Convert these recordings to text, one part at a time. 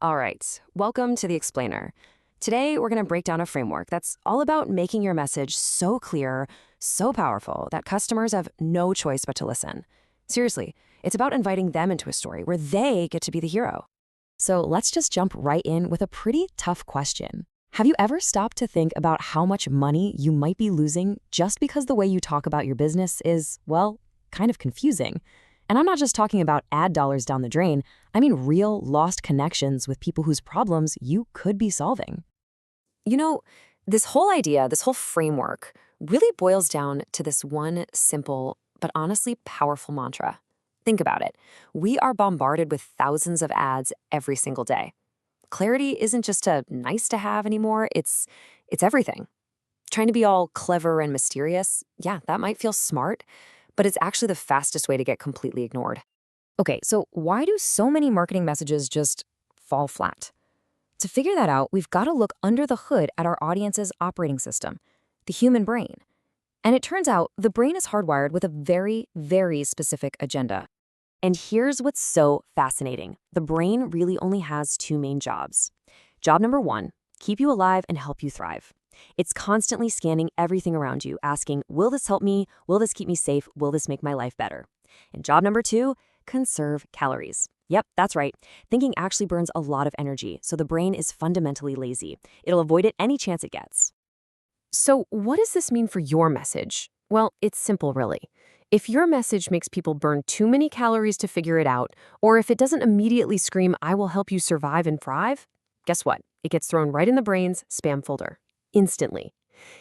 All right, welcome to the Explainer. Today, we're going to break down a framework that's all about making your message so clear, so powerful that customers have no choice but to listen. Seriously, it's about inviting them into a story where they get to be the hero. So let's just jump right in with a pretty tough question. Have you ever stopped to think about how much money you might be losing just because the way you talk about your business is, well, kind of confusing? And I'm not just talking about ad dollars down the drain. I mean real lost connections with people whose problems you could be solving. You know, this whole idea, this whole framework really boils down to this one simple but honestly powerful mantra. Think about it. We are bombarded with thousands of ads every single day. Clarity isn't just a nice to have anymore, it's everything. Trying to be all clever and mysterious, yeah, that might feel smart, but it's actually the fastest way to get completely ignored. Okay, so why do so many marketing messages just fall flat? To figure that out, we've got to look under the hood at our audience's operating system, the human brain. And it turns out the brain is hardwired with a very, very specific agenda. And here's what's so fascinating. The brain really only has two main jobs. Job number one, keep you alive and help you thrive. It's constantly scanning everything around you, asking, will this help me? Will this keep me safe? Will this make my life better? And job number two, conserve calories. Yep, that's right. Thinking actually burns a lot of energy, so the brain is fundamentally lazy. It'll avoid it any chance it gets. So what does this mean for your message? Well, it's simple, really. If your message makes people burn too many calories to figure it out, or if it doesn't immediately scream, I will help you survive and thrive, guess what? It gets thrown right in the brain's spam folder. Instantly.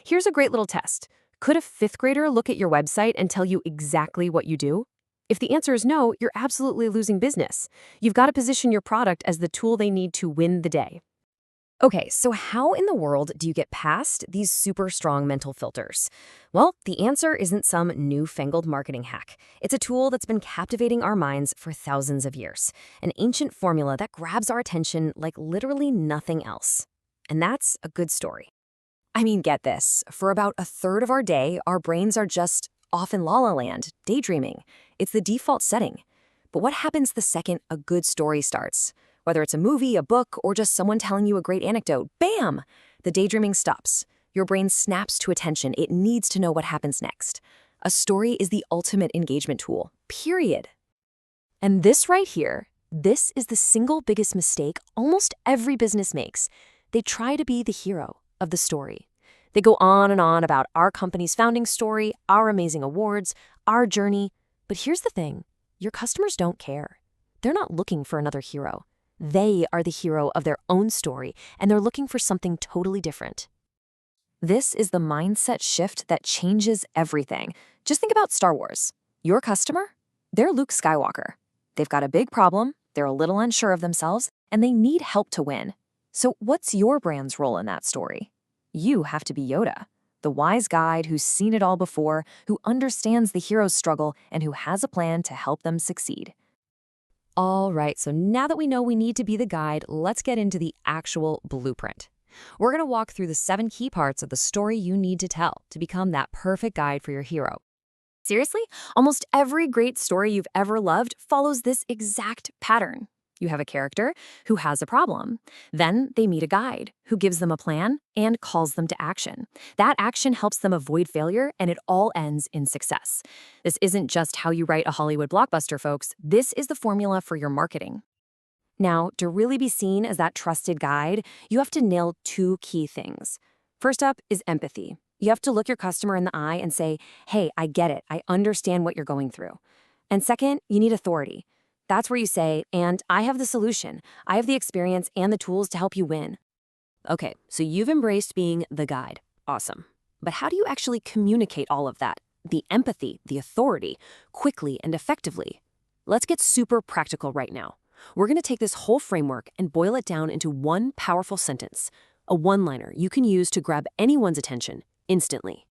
Here's a great little test. Could a fifth grader look at your website and tell you exactly what you do? If the answer is no, you're absolutely losing business. You've got to position your product as the tool they need to win the day. Okay, so how in the world do you get past these super strong mental filters? Well, the answer isn't some newfangled marketing hack. It's a tool that's been captivating our minds for thousands of years, an ancient formula that grabs our attention like literally nothing else. And that's a good story. I mean, get this. For about a third of our day, our brains are just off in la la land, daydreaming. It's the default setting. But what happens the second a good story starts? Whether it's a movie, a book, or just someone telling you a great anecdote, bam! The daydreaming stops. Your brain snaps to attention. It needs to know what happens next. A story is the ultimate engagement tool, period. And this right here, this is the single biggest mistake almost every business makes. They try to be the hero of the story. They go on and on about our company's founding story, our amazing awards, our journey. But here's the thing, your customers don't care. They're not looking for another hero. They are the hero of their own story, and they're looking for something totally different. This is the mindset shift that changes everything. Just think about Star Wars. Your customer? They're Luke Skywalker. They've got a big problem, they're a little unsure of themselves, and they need help to win. So what's your brand's role in that story? You have to be Yoda, the wise guide who's seen it all before, who understands the hero's struggle, and who has a plan to help them succeed. All right, so now that we know we need to be the guide, let's get into the actual blueprint. We're going to walk through the 7 key parts of the story you need to tell to become that perfect guide for your hero. Seriously, almost every great story you've ever loved follows this exact pattern. You have a character who has a problem. Then they meet a guide who gives them a plan and calls them to action. That action helps them avoid failure, and it all ends in success. This isn't just how you write a Hollywood blockbuster, folks. This is the formula for your marketing. Now, to really be seen as that trusted guide, you have to nail 2 key things. First up is empathy. You have to look your customer in the eye and say, hey, I get it. I understand what you're going through. And second, you need authority. That's where you say, and I have the solution. I have the experience and the tools to help you win. Okay, so you've embraced being the guide. Awesome. But how do you actually communicate all of that? The empathy, the authority, quickly and effectively? Let's get super practical right now. We're going to take this whole framework and boil it down into one powerful sentence, a one-liner you can use to grab anyone's attention instantly.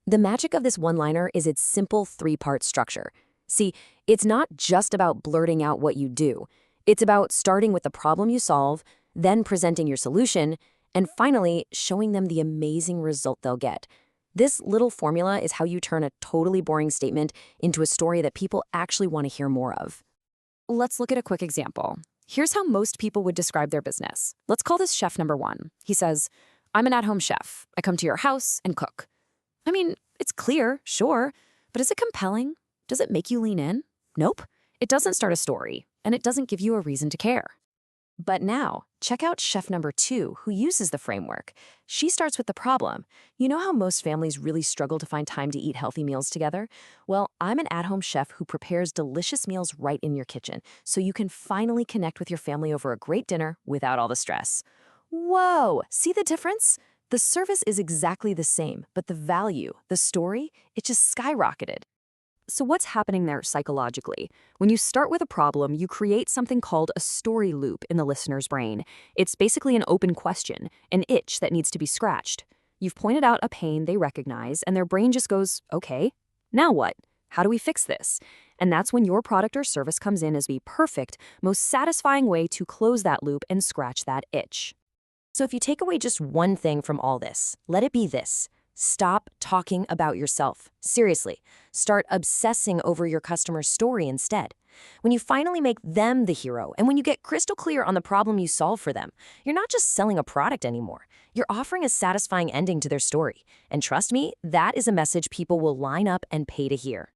The magic of this one-liner is its simple 3-part structure. See, it's not just about blurting out what you do. It's about starting with the problem you solve, then presenting your solution, and finally showing them the amazing result they'll get. This little formula is how you turn a totally boring statement into a story that people actually want to hear more of. Let's look at a quick example. Here's how most people would describe their business. Let's call this chef number one. He says, I'm an at-home chef. I come to your house and cook. I mean, it's clear, sure, but is it compelling? Does it make you lean in? Nope. It doesn't start a story, and it doesn't give you a reason to care. But now, check out chef number two, who uses the framework. She starts with the problem. You know how most families really struggle to find time to eat healthy meals together? Well, I'm an at-home chef who prepares delicious meals right in your kitchen, so you can finally connect with your family over a great dinner without all the stress. Whoa! See the difference? The service is exactly the same, but the value, the story, it just skyrocketed. So what's happening there psychologically? When you start with a problem, you create something called a story loop in the listener's brain. It's basically an open question, an itch that needs to be scratched. You've pointed out a pain they recognize, and their brain just goes, okay, now what? How do we fix this? And that's when your product or service comes in as the perfect, most satisfying way to close that loop and scratch that itch. So if you take away just one thing from all this, let it be this. Stop talking about yourself. Seriously, start obsessing over your customer's story instead. When you finally make them the hero, and when you get crystal clear on the problem you solve for them, you're not just selling a product anymore. You're offering a satisfying ending to their story. And trust me, that is a message people will line up and pay to hear.